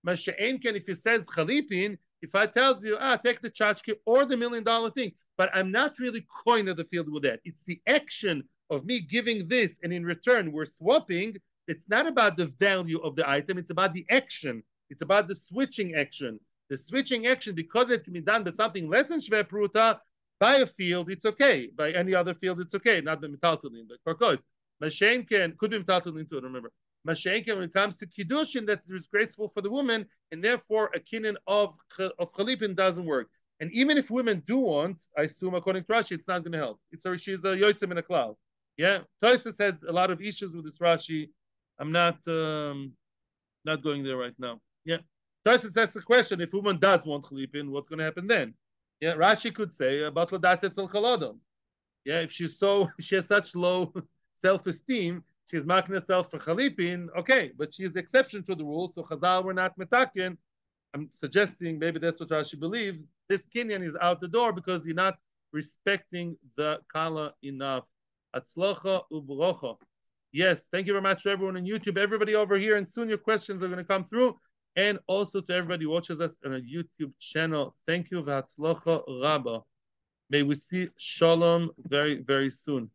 Masha'enken, if it says chalipin, if I tells you, take the tchotchke or the $1 million thing, but I'm not really coin of the field with that. It's the action of me giving this, and in return, we're swapping. It's not about the value of the item, it's about the action. It's about the switching action. The switching action, because it can be done by something less than Shve Pruta, by a field, it's okay. By any other field, it's okay. Not the metaltalin, but korkos. Mashenken could be metaltalin too, remember. Mashenken, when it comes to Kiddushin, that's disgraceful for the woman, and therefore a kinyan of Chalipin doesn't work. And even if women do want, I assume according to Rashi, it's not going to help. She's a yotzim in a cloud. Yeah, Toysus has a lot of issues with this Rashi. I'm not going there right now. Yeah. Toysus asks the question, if woman does want Chalipin, what's going to happen then? Yeah, Rashi could say, Batla Datetzel Chalodom. Yeah, if she has such low self-esteem, she's marking herself for Chalipin, okay, but she's the exception to the rule, so Chazal were not metakin. I'm suggesting maybe that's what Rashi believes. This kinyan is out the door because you're not respecting the kala enough. Atzlocha ubrocha. Yes, thank you very much to everyone on YouTube, everybody over here, and soon your questions are going to come through. And also to everybody who watches us on a YouTube channel. Thank you, V'hatzlocha Rabba. May we see Shalom very, very soon.